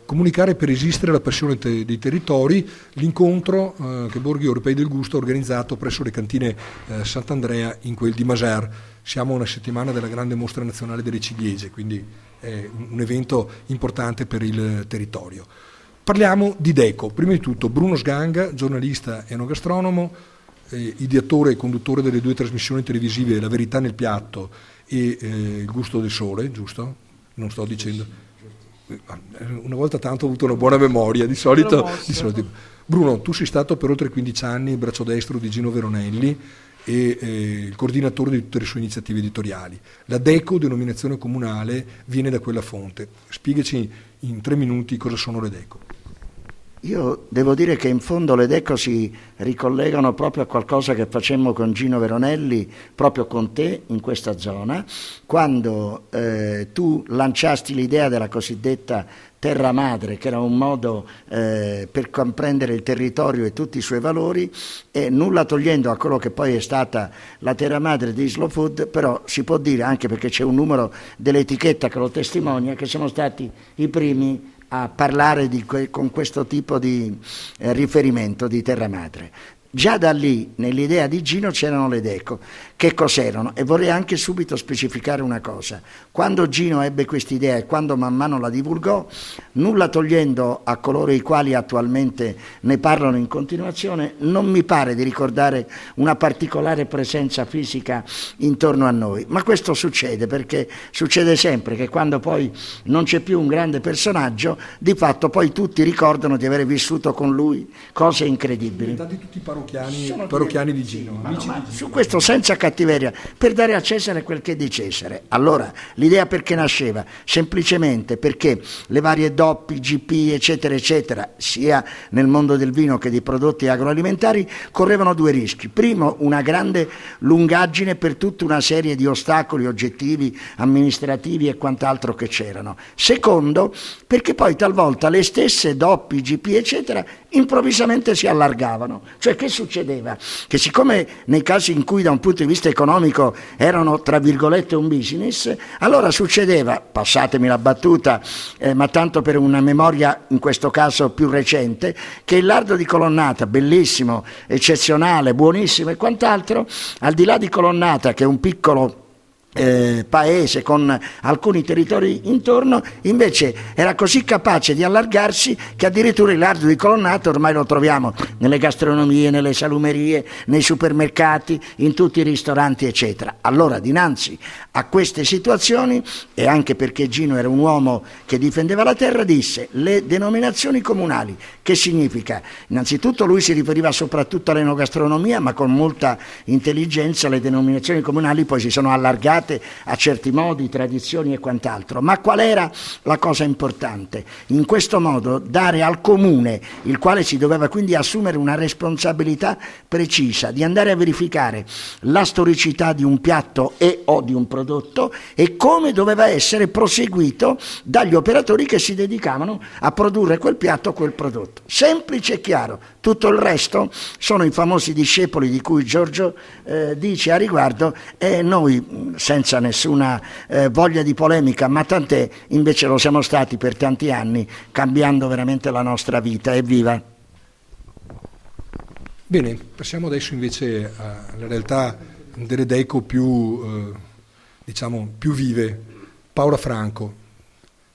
Comunicare per resistere alla passione dei territori, l'incontro che Borghi Europei del Gusto ha organizzato presso le cantine Sant'Andrea in quel di Maser. Siamo a una settimana della grande mostra nazionale delle ciliegie, quindi è un evento importante per il territorio. Parliamo di Deco. Prima di tutto Bruno Sganga, giornalista e enogastronomo, ideatore e conduttore delle 2 trasmissioni televisive La Verità nel piatto e Il Gusto del Sole, giusto? Non sto dicendo. Una volta tanto ho avuto una buona memoria, di solito. Bruno, tu sei stato per oltre 15 anni il braccio destro di Gino Veronelli e il coordinatore di tutte le sue iniziative editoriali. La Deco, denominazione comunale, viene da quella fonte. Spiegaci in 3 minuti cosa sono le Deco. Io devo dire che in fondo le Deco si ricollegano proprio a qualcosa che facemmo con Gino Veronelli, proprio con te in questa zona, quando tu lanciasti l'idea della cosiddetta terra madre, che era un modo per comprendere il territorio e tutti i suoi valori, e nulla togliendo a quello che poi è stata la terra madre di Slow Food, però si può dire, anche perché c'è un numero dell'etichetta che lo testimonia, che siamo stati i primi a parlare con questo tipo di riferimento di terra madre. Già da lì, nell'idea di Gino, c'erano le Deco. Che cos'erano? E vorrei anche subito specificare una cosa. Quando Gino ebbe quest'idea e quando man mano la divulgò, nulla togliendo a coloro i quali attualmente ne parlano in continuazione, non mi pare di ricordare una particolare presenza fisica intorno a noi. Ma questo succede perché succede sempre che quando poi non c'è più un grande personaggio, di fatto poi tutti ricordano di aver vissuto con lui cose incredibili. Tutti parrocchiani di Gino. Su questo senza cattiveria, per dare a Cesare quel che è di Cesare. Allora, l'idea perché nasceva? Semplicemente perché le varie DOP, GP, eccetera, eccetera, sia nel mondo del vino che di prodotti agroalimentari, correvano 2 rischi. Primo, una grande lungaggine per tutta una serie di ostacoli oggettivi, amministrativi e quant'altro che c'erano. Secondo, perché poi talvolta le stesse DOP, GP, eccetera, improvvisamente si allargavano. Cioè, che succedeva? Che siccome nei casi in cui da un punto di vista economico erano tra virgolette un business, allora succedeva, passatemi la battuta, ma tanto per una memoria in questo caso più recente, che il lardo di Colonnata, bellissimo, eccezionale, buonissimo e quant'altro, al di là di Colonnata, che è un piccolo paese con alcuni territori intorno, invece era così capace di allargarsi che addirittura il lardo di Colonnata ormai lo troviamo nelle gastronomie, nelle salumerie, nei supermercati, in tutti i ristoranti eccetera. Allora, dinanzi a queste situazioni, e anche perché Gino era un uomo che difendeva la terra, disse: le denominazioni comunali, che significa? Innanzitutto lui si riferiva soprattutto all'enogastronomia, ma con molta intelligenza le denominazioni comunali poi si sono allargate a certi modi, tradizioni e quant'altro. Ma qual era la cosa importante? In questo modo dare al comune, il quale si doveva quindi assumere una responsabilità precisa di andare a verificare la storicità di un piatto e o di un prodotto e come doveva essere proseguito dagli operatori che si dedicavano a produrre quel piatto o quel prodotto. Semplice e chiaro. Tutto il resto sono i famosi discepoli di cui Giorgio dice a riguardo, e noi senza nessuna voglia di polemica, ma tant'è, invece lo siamo stati per tanti anni, cambiando veramente la nostra vita. Evviva! Bene, passiamo adesso invece alla realtà delle Deco più vive. Paola Franco,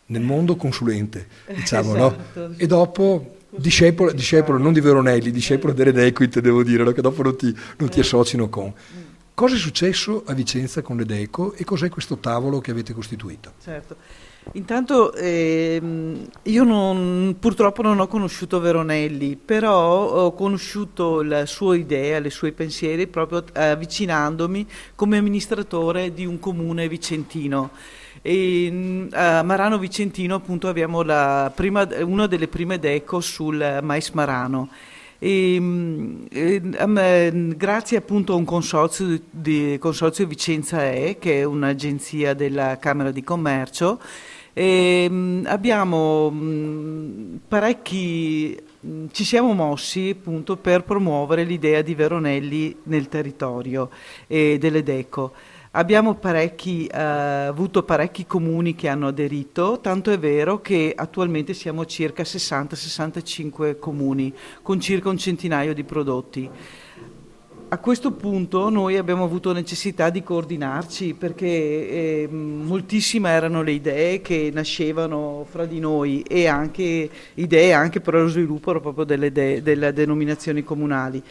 nel mondo consulente, diciamo, esatto. No? E dopo discepolo non di Veronelli, discepolo delle Deco, devo dire, no? Che dopo non ti associno con. Cosa è successo a Vicenza con le Deco e cos'è questo tavolo che avete costituito? Certo. Intanto io purtroppo non ho conosciuto Veronelli, però ho conosciuto la sua idea, i suoi pensieri proprio avvicinandomi come amministratore di un comune vicentino. E a Marano Vicentino appunto abbiamo una delle prime Deco sul mais marano. Grazie appunto a un consorzio Vicenza che è un'agenzia della Camera di Commercio, abbiamo ci siamo mossi appunto per promuovere l'idea di Veronelli nel territorio e delle Deco. Abbiamo avuto parecchi comuni che hanno aderito, tanto è vero che attualmente siamo circa 60-65 comuni, con circa un centinaio di prodotti. A questo punto noi abbiamo avuto necessità di coordinarci perché moltissime erano le idee che nascevano fra di noi e anche idee anche per lo sviluppo proprio delle denominazioni comunali.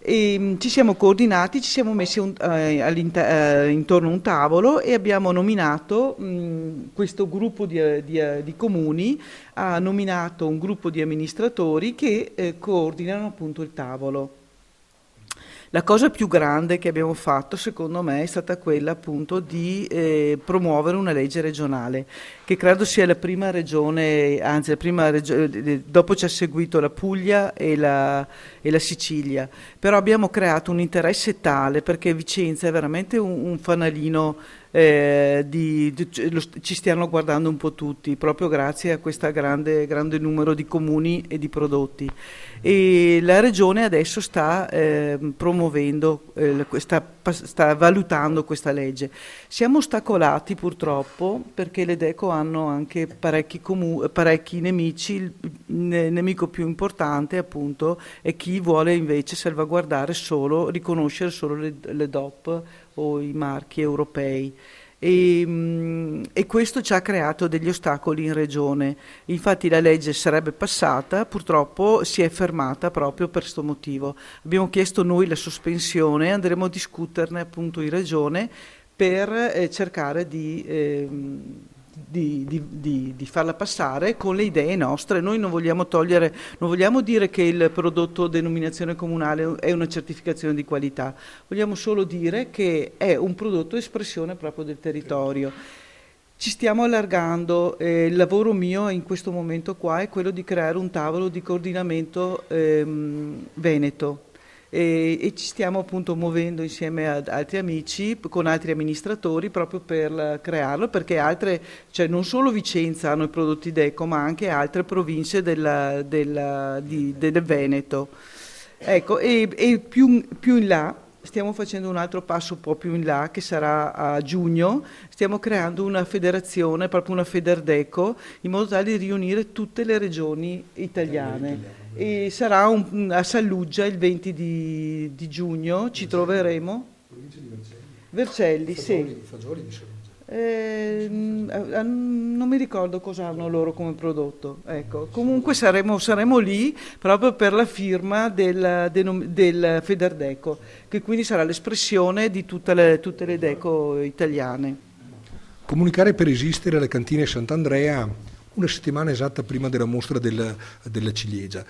E ci siamo coordinati, ci siamo messi intorno a un tavolo e abbiamo nominato questo gruppo di comuni, ha nominato un gruppo di amministratori che coordinano appunto il tavolo. La cosa più grande che abbiamo fatto, secondo me, è stata quella appunto di promuovere una legge regionale, che credo sia la prima regione, anzi dopo ci ha seguito la Puglia e la Sicilia, però abbiamo creato un interesse tale perché Vicenza è veramente un fanalino, ci stiano guardando un po' tutti, proprio grazie a questo grande numero di comuni e di prodotti. E la Regione adesso sta promuovendo, sta valutando questa legge. Siamo ostacolati purtroppo perché le DECO hanno anche parecchi nemici, il nemico più importante appunto è chi vuole invece salvaguardare riconoscere solo le DOP o i marchi europei. E questo ci ha creato degli ostacoli in regione. Infatti la legge sarebbe passata, purtroppo si è fermata proprio per questo motivo. Abbiamo chiesto noi la sospensione, andremo a discuterne appunto in regione per cercare di farla passare con le idee nostre. Noi non vogliamo dire che il prodotto denominazione comunale è una certificazione di qualità, vogliamo solo dire che è un prodotto espressione proprio del territorio. Ci stiamo allargando, il lavoro mio in questo momento qua è quello di creare un tavolo di coordinamento veneto. E ci stiamo appunto muovendo insieme ad altri amici, con altri amministratori proprio per crearlo, perché cioè non solo Vicenza hanno i prodotti DECO, ma anche altre province del Veneto. Ecco, e più in là stiamo facendo un altro passo un po' più in là, che sarà a giugno, stiamo creando una federazione, proprio una Federdeco, in modo tale di riunire tutte le regioni italiane. E sarà a Saluggia il 20 di giugno, ci troveremo. Provincia di Vercelli, sì. Fagioli di Saluggia. Non mi ricordo cosa hanno loro come prodotto, ecco. Comunque saremo lì proprio per la firma del Federdeco, che quindi sarà l'espressione di tutte le deco italiane. Comunicare per esistere alle cantine Sant'Andrea una settimana esatta prima della mostra della ciliegia.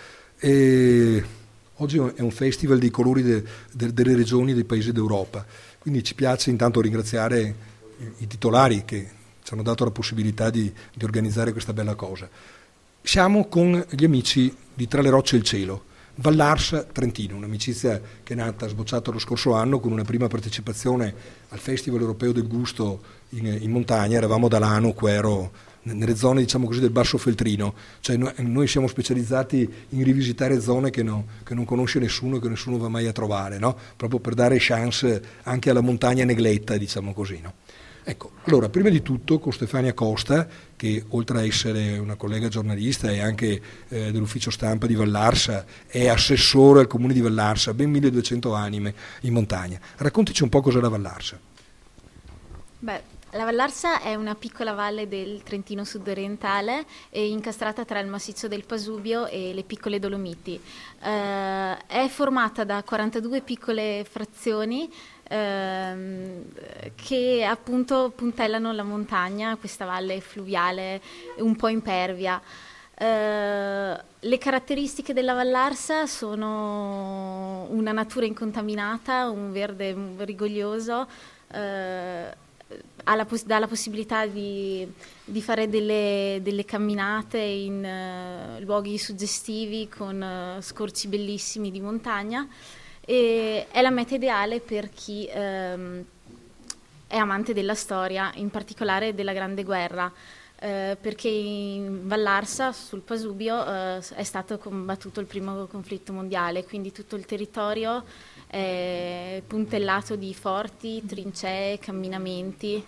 Oggi è un festival dei colori delle regioni e dei paesi d'Europa, quindi ci piace intanto ringraziare i titolari che ci hanno dato la possibilità di organizzare questa bella cosa. Siamo con gli amici di Tra le rocce e il cielo, Vallarsa Trentino, un'amicizia che è nata, sbocciata lo scorso anno con una prima partecipazione al Festival Europeo del Gusto in montagna. Eravamo da Lano, Quero, nelle zone diciamo così del Basso Feltrino, cioè noi siamo specializzati in rivisitare zone che non conosce nessuno e che nessuno va mai a trovare, no? Proprio per dare chance anche alla montagna negletta, diciamo così, no? Ecco, allora prima di tutto con Stefania Costa, che oltre a essere una collega giornalista e anche dell'ufficio stampa di Vallarsa, è assessore al comune di Vallarsa, ben 1200 anime in montagna. Raccontici un po' cos'è la Vallarsa. Beh, la Vallarsa è una piccola valle del Trentino sudorientale incastrata tra il massiccio del Pasubio e le piccole Dolomiti. È formata da 42 piccole frazioni che appunto puntellano la montagna, questa valle fluviale un po' impervia. Le caratteristiche della Vallarsa sono una natura incontaminata, un verde rigoglioso, dà la possibilità di fare delle camminate in luoghi suggestivi con scorci bellissimi di montagna. E è la meta ideale per chi è amante della storia, in particolare della Grande Guerra, perché in Vallarsa, sul Pasubio, è stato combattuto il primo conflitto mondiale, quindi tutto il territorio è puntellato di forti, trincee, camminamenti.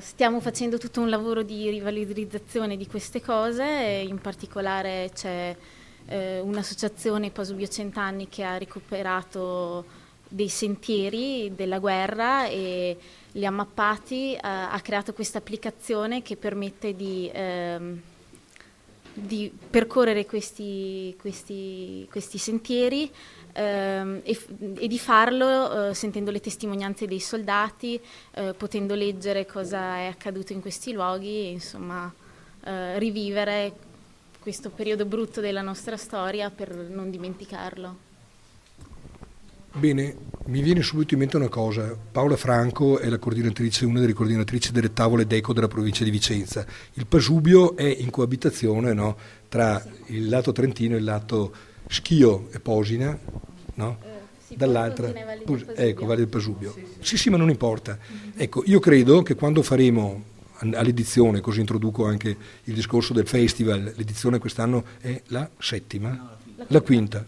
Stiamo facendo tutto un lavoro di rivalorizzazione di queste cose, in particolare c'è un'associazione Pasubio Cent'anni che ha recuperato dei sentieri della guerra e li ha mappati, ha creato questa applicazione che permette di percorrere questi sentieri e di farlo sentendo le testimonianze dei soldati, potendo leggere cosa è accaduto in questi luoghi e insomma rivivere questo periodo brutto della nostra storia per non dimenticarlo. Bene, mi viene subito in mente una cosa. Paola Franco è una delle coordinatrici delle tavole d'eco della provincia di Vicenza. Il Pasubio è in coabitazione, no, tra il lato trentino e il lato Schio e Posina, no? Dall'altra, ecco, Valle del Pasubio. Sì, ma non importa. Ecco, io credo che quando faremo all'edizione, così introduco anche il discorso del festival, l'edizione quest'anno è la settima? La quinta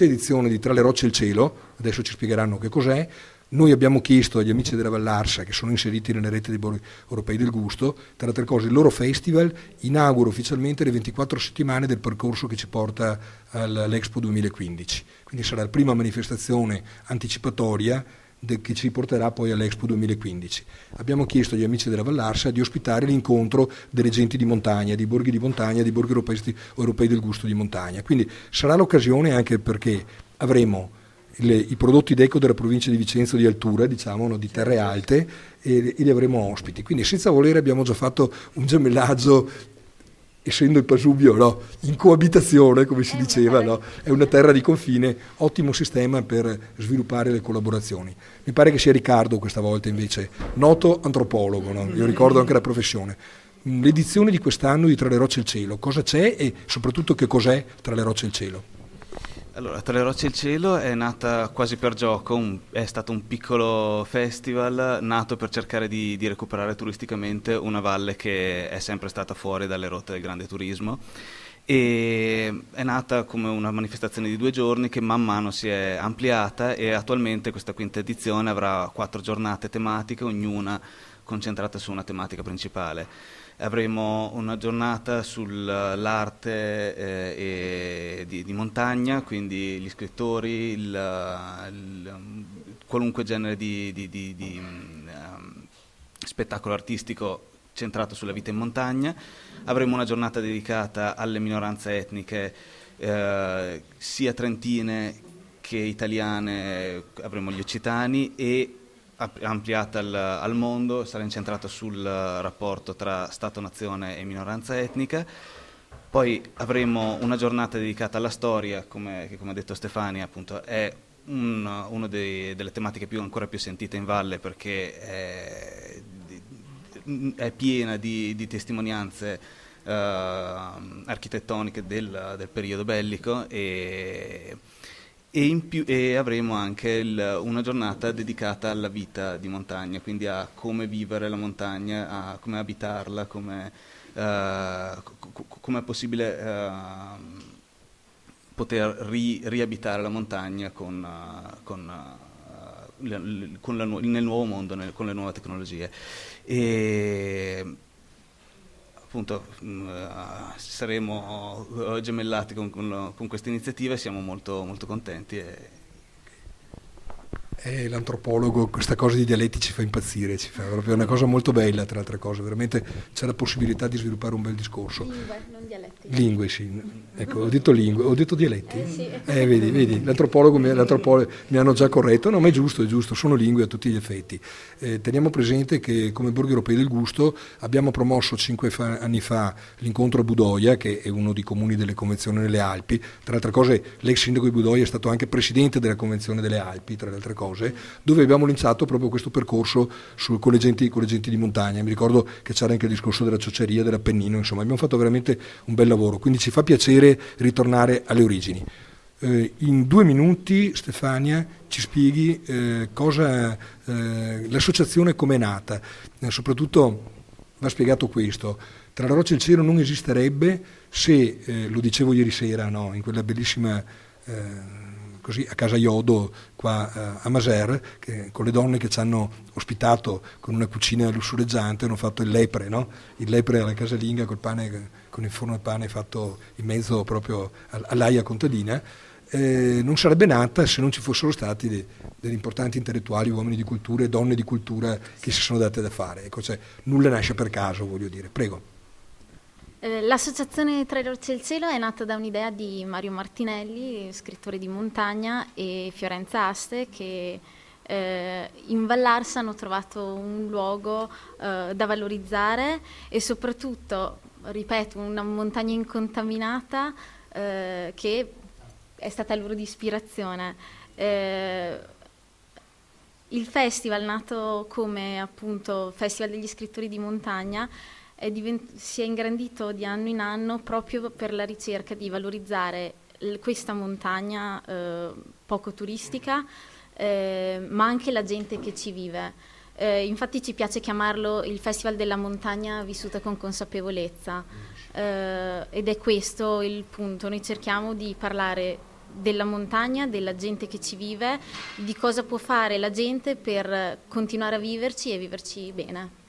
edizione di Tra le rocce e il cielo, adesso ci spiegheranno che cos'è. Noi abbiamo chiesto agli amici della Vallarsa, che sono inseriti nelle reti dei borghi europei del gusto, tra altre cose il loro festival inaugura ufficialmente le 24 settimane del percorso che ci porta all'Expo 2015, quindi sarà la prima manifestazione anticipatoria che ci porterà poi all'Expo 2015. Abbiamo chiesto agli amici della Vallarsa di ospitare l'incontro delle genti di montagna, di borghi europei del gusto di montagna. Quindi sarà l'occasione anche perché avremo i prodotti d'eco della provincia di Vicenza di altura, diciamo, no, di terre alte, e li avremo ospiti. Quindi senza volere abbiamo già fatto un gemellaggio, essendo il Pasubio, no, in coabitazione, come si diceva, no, è una terra di confine, ottimo sistema per sviluppare le collaborazioni. Mi pare che sia Riccardo questa volta invece, noto antropologo, no? Io ricordo anche la professione. L'edizione di quest'anno di Tra le rocce e il cielo, cosa c'è e soprattutto che cos'è Tra le rocce e il cielo? Allora, Tra le rocce e il cielo è nata quasi per gioco, è stato un piccolo festival nato per cercare di recuperare turisticamente una valle che è sempre stata fuori dalle rotte del grande turismo, e è nata come una manifestazione di 2 giorni che man mano si è ampliata, e attualmente questa quinta edizione avrà 4 giornate tematiche, ognuna concentrata su una tematica principale. Avremo una giornata sull'arte di montagna, quindi gli scrittori, qualunque genere di spettacolo artistico centrato sulla vita in montagna. Avremo una giornata dedicata alle minoranze etniche, sia trentine che italiane, avremo gli occitani, e ampliata al mondo, sarà incentrata sul rapporto tra Stato-nazione e minoranza etnica. Poi avremo una giornata dedicata alla storia, che come ha detto Stefania appunto è una delle tematiche ancora più sentite in valle, perché è piena di testimonianze architettoniche del periodo bellico, e avremo anche una giornata dedicata alla vita di montagna, quindi a come vivere la montagna, a come abitarla, come è possibile poter riabitare la montagna nel nuovo mondo, con le nuove tecnologie. E appunto saremo gemellati con questa iniziativa e siamo molto, molto contenti. L'antropologo, questa cosa di dialetti ci fa impazzire, ci fa proprio una cosa molto bella, tra altre cose, veramente c'è la possibilità di sviluppare un bel discorso. Lingue, non dialetti. Lingue, sì. Ecco, ho detto lingue, ho detto dialetti. Sì. Vedi, l'antropologo mi hanno già corretto, no, ma è giusto, sono lingue a tutti gli effetti. Teniamo presente che come Borghi Europei del Gusto abbiamo promosso 5 anni fa l'incontro a Budoia, che è uno dei comuni delle convenzioni delle Alpi. Tra altre cose, l'ex sindaco di Budoia è stato anche presidente della convenzione delle Alpi, tra le altre cose, dove abbiamo lanciato proprio questo percorso con le genti di montagna. Mi ricordo che c'era anche il discorso della ciocceria, dell'Appennino, insomma abbiamo fatto veramente un bel lavoro, quindi ci fa piacere ritornare alle origini. In 2 minuti, Stefania, ci spieghi l'associazione come è nata, soprattutto va spiegato questo: Tra la roccia e il cielo non esisterebbe se, lo dicevo ieri sera, no, in quella bellissima così a casa Iodo qua a Maser, con le donne che ci hanno ospitato con una cucina lussureggiante, hanno fatto il lepre, no? Il lepre alla casalinga col pane, con il forno a pane fatto in mezzo proprio all'aia contadina. Non sarebbe nata se non ci fossero stati degli importanti intellettuali, uomini di cultura e donne di cultura che si sono date da fare. Ecco, cioè, nulla nasce per caso, voglio dire. Prego. L'associazione Tra le rocce e il cielo è nata da un'idea di Mario Martinelli, scrittore di montagna, e Fiorenza Aste, che in Vallarsa hanno trovato un luogo da valorizzare e soprattutto, ripeto, una montagna incontaminata che è stata loro di ispirazione. Il festival, nato come appunto Festival degli scrittori di montagna, si è ingrandito di anno in anno proprio per la ricerca di valorizzare questa montagna poco turistica, ma anche la gente che ci vive. Infatti ci piace chiamarlo il Festival della montagna vissuta con consapevolezza, ed è questo il punto. Noi cerchiamo di parlare della montagna, della gente che ci vive, di cosa può fare la gente per continuare a viverci e viverci bene.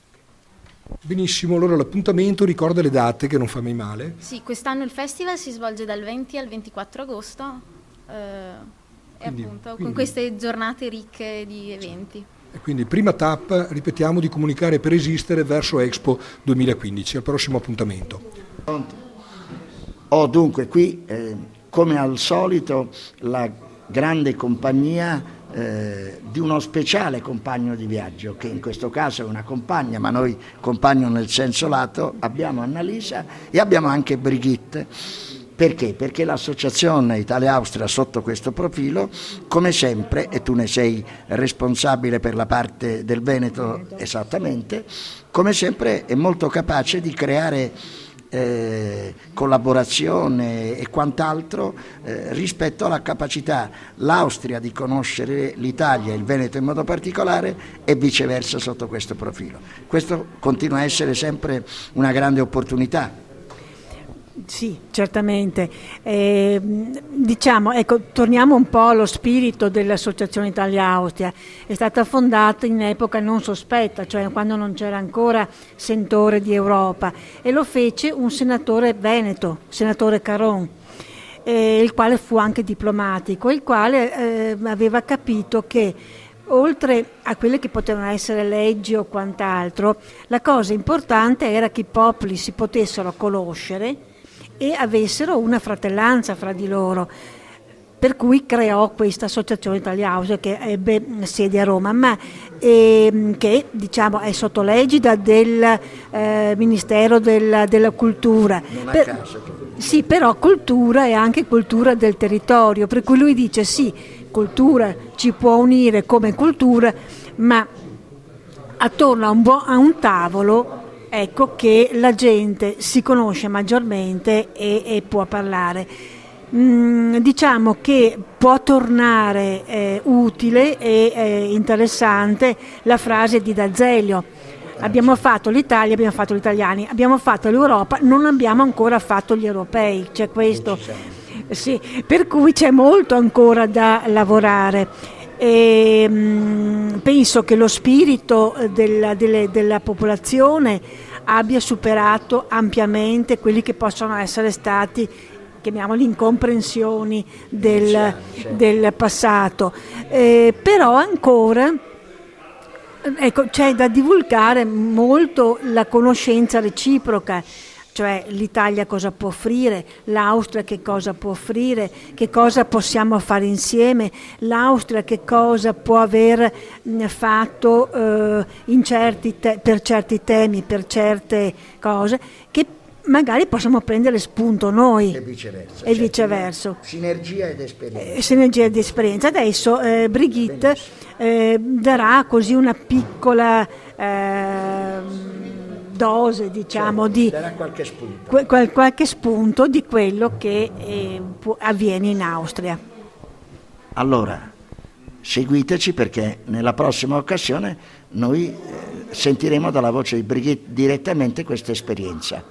Benissimo, allora l'appuntamento, ricorda le date che non fa mai male. Sì, quest'anno il festival si svolge dal 20 al 24 agosto e appunto con queste giornate ricche di eventi. E quindi prima tappa, ripetiamo, di comunicare per esistere verso Expo 2015, al prossimo appuntamento. Dunque qui, come al solito, la grande compagnia di uno speciale compagno di viaggio, che in questo caso è una compagna, ma noi compagno nel senso lato, abbiamo Annalisa e abbiamo anche Brigitte. Perché? Perché l'associazione Italia-Austria sotto questo profilo, come sempre, e tu ne sei responsabile per la parte del Veneto esattamente, come sempre è molto capace di creare collaborazione e quant'altro rispetto alla capacità l'Austria di conoscere l'Italia e il Veneto in modo particolare e viceversa sotto questo profilo. Questo continua a essere sempre una grande opportunità. Sì, certamente. Diciamo, ecco, torniamo un po' allo spirito dell'Associazione Italia-Austria. È stata fondata in epoca non sospetta, cioè quando non c'era ancora sentore di Europa, e lo fece un senatore veneto, senatore Caron, il quale fu anche diplomatico, il quale aveva capito che oltre a quelle che potevano essere leggi o quant'altro, la cosa importante era che i popoli si potessero conoscere e avessero una fratellanza fra di loro, per cui creò questa associazione Italia-Austria che ebbe sede a Roma, ma che diciamo è sotto l'egida del Ministero della Cultura. Non a caso. Sì, però cultura è anche cultura del territorio, per cui lui dice sì, cultura ci può unire come cultura, ma attorno a un tavolo, ecco, che la gente si conosce maggiormente e può parlare. Diciamo che può tornare utile e interessante la frase di D'Azeglio: abbiamo fatto l'Italia, abbiamo fatto gli italiani, abbiamo fatto l'Europa, non abbiamo ancora fatto gli europei, c'è questo. Sì, per cui c'è molto ancora da lavorare. E penso che lo spirito della popolazione abbia superato ampiamente quelli che possono essere stati, chiamiamoli, incomprensioni del passato, però ancora ecco, c'è da divulgare molto la conoscenza reciproca, cioè l'Italia cosa può offrire, l'Austria che cosa può offrire, che cosa possiamo fare insieme, l'Austria che cosa può aver fatto per certi temi, per certe cose, che magari possiamo prendere spunto noi. E viceversa. E viceversa. Sinergia ed esperienza. Sinergia ed esperienza. Adesso Brigitte darà così una piccola dose, diciamo, darà qualche spunto. Qualche spunto di quello che avviene in Austria. Allora, seguiteci, perché nella prossima occasione noi sentiremo dalla voce di Brigitte direttamente questa esperienza.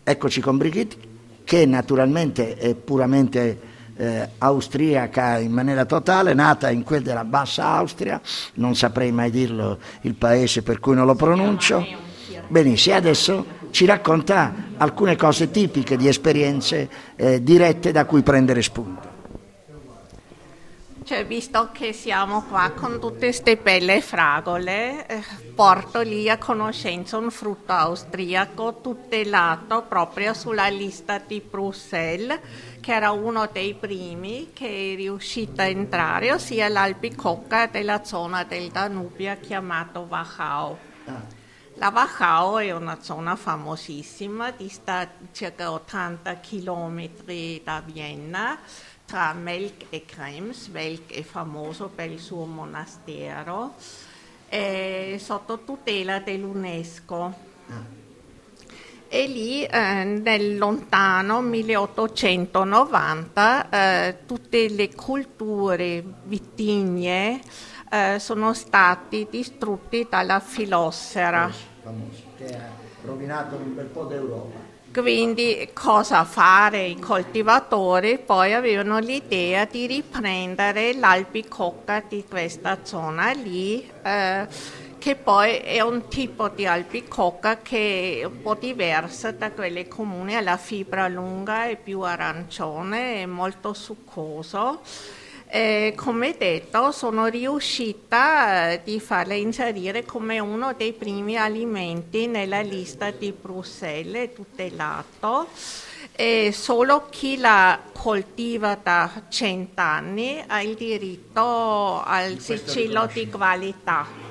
Eccoci con Brigitte, che naturalmente è puramente austriaca in maniera totale, nata in quel della Bassa Austria, non saprei mai dirlo il paese per cui non lo pronuncio. Benissimo, adesso ci racconta alcune cose tipiche di esperienze dirette da cui prendere spunto. Cioè, visto che siamo qua con tutte queste belle fragole, porto lì a conoscenza un frutto austriaco tutelato proprio sulla lista di Bruxelles, che era uno dei primi che è riuscito a entrare, ossia l'albicocca della zona del Danubio chiamato Wachau. La Wachau è una zona famosissima, dista circa 80 km da Vienna, tra Melk e Krems. Melk è famoso per il suo monastero, sotto tutela dell'UNESCO. E lì nel lontano 1890 tutte le culture vitigne sono stati distrutti dalla filossera. Che ha rovinato un bel po' d'Europa. Quindi cosa fare? I coltivatori poi avevano l'idea di riprendere l'albicocca di questa zona lì, che poi è un tipo di albicocca che è un po' diversa da quelle comuni, ha la fibra lunga, è più arancione, è molto succoso. Come detto, sono riuscita di farla inserire come uno dei primi alimenti nella lista di Bruxelles, tutelato. Solo chi la coltiva da 100 anni ha il diritto al sigillo di qualità.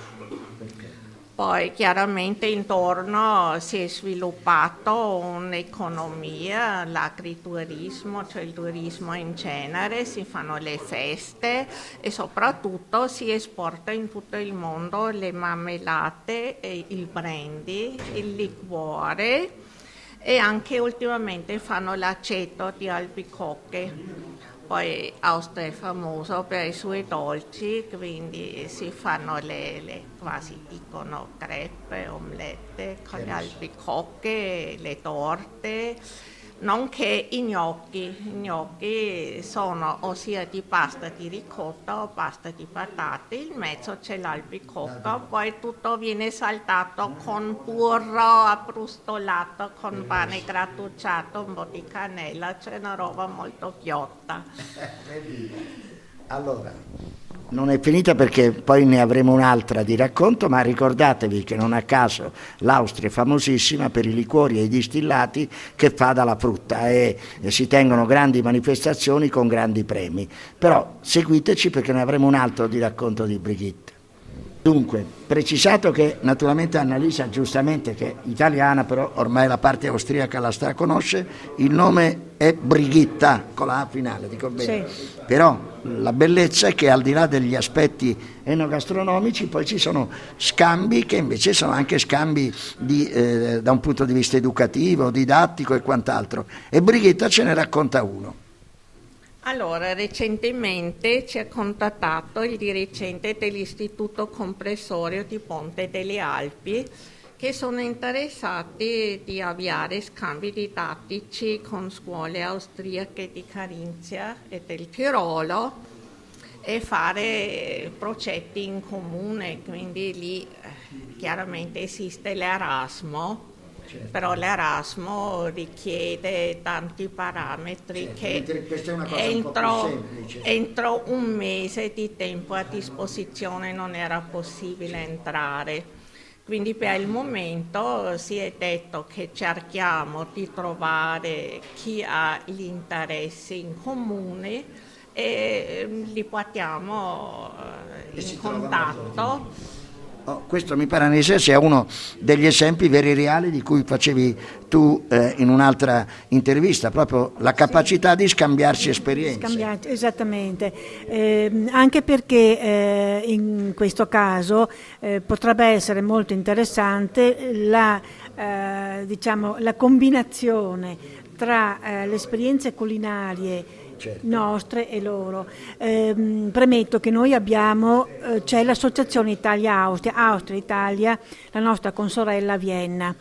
Poi chiaramente intorno si è sviluppato un'economia, l'agriturismo, cioè il turismo in genere, si fanno le feste e soprattutto si esporta in tutto il mondo le marmellate, il brandy, il liquore e anche ultimamente fanno l'aceto di albicocche. Poi Austria è famoso per i suoi dolci, quindi si fanno quasi dicono crepe, omelette con le albicocche, le torte, nonché i gnocchi. I gnocchi sono ossia di pasta di ricotta o pasta di patate, in mezzo c'è l'albicocca, poi tutto viene saltato con burro abbrustolato, con pane grattugiato, un po' di cannella, c'è una roba molto piotta. Allora, non è finita perché poi ne avremo un'altra di racconto, ma ricordatevi che non a caso l'Austria è famosissima per i liquori e i distillati che fa dalla frutta e si tengono grandi manifestazioni con grandi premi. Però seguiteci perché ne avremo un altro di racconto di Brigitte. Dunque, precisato che naturalmente Annalisa giustamente che è italiana, però ormai la parte austriaca la straconosce, il nome è Brigitta con la A finale, dico bene. Sì. Però la bellezza è che al di là degli aspetti enogastronomici poi ci sono scambi che invece sono anche scambi da un punto di vista educativo, didattico e quant'altro. E Brigitta ce ne racconta uno. Allora, recentemente ci ha contattato il dirigente dell'Istituto Comprensorio di Ponte delle Alpi che sono interessati di avviare scambi didattici con scuole austriache di Carinzia e del Tirolo e fare progetti in comune, quindi lì chiaramente esiste l'Erasmo. Però l'Erasmo richiede tanti parametri che entro un mese di tempo a disposizione non era possibile entrare. Quindi per il momento si è detto che cerchiamo di trovare chi ha gli interessi in comune e li portiamo in contatto. Questo mi pare Annalisa sia uno degli esempi veri e reali di cui facevi tu in un'altra intervista, proprio la capacità di scambiarsi esperienze. Esattamente, anche perché in questo caso potrebbe essere molto interessante la combinazione tra le esperienze culinarie certo. Nostre e loro. Premetto che noi abbiamo, c'è l'associazione Italia-Austria, Austria-Italia, la nostra consorella a Vienna.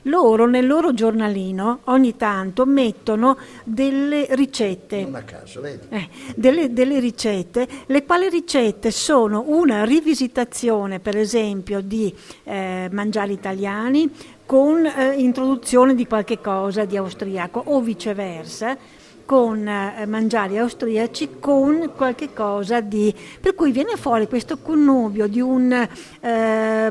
Loro nel loro giornalino ogni tanto mettono delle ricette. Non a caso, vedi? Delle ricette, le quali ricette sono una rivisitazione, per esempio, di mangiari italiani con introduzione di qualche cosa di austriaco o viceversa, con mangiari austriaci con qualche cosa di... per cui viene fuori questo connubio di un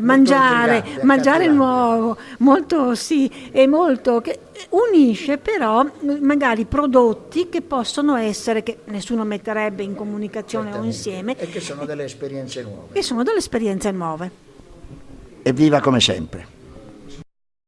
mangiare nuovo, molto sì, e molto che unisce però magari prodotti che possono essere, che nessuno metterebbe in comunicazione o insieme. E che sono delle esperienze nuove. E sono delle esperienze nuove. Evviva come sempre.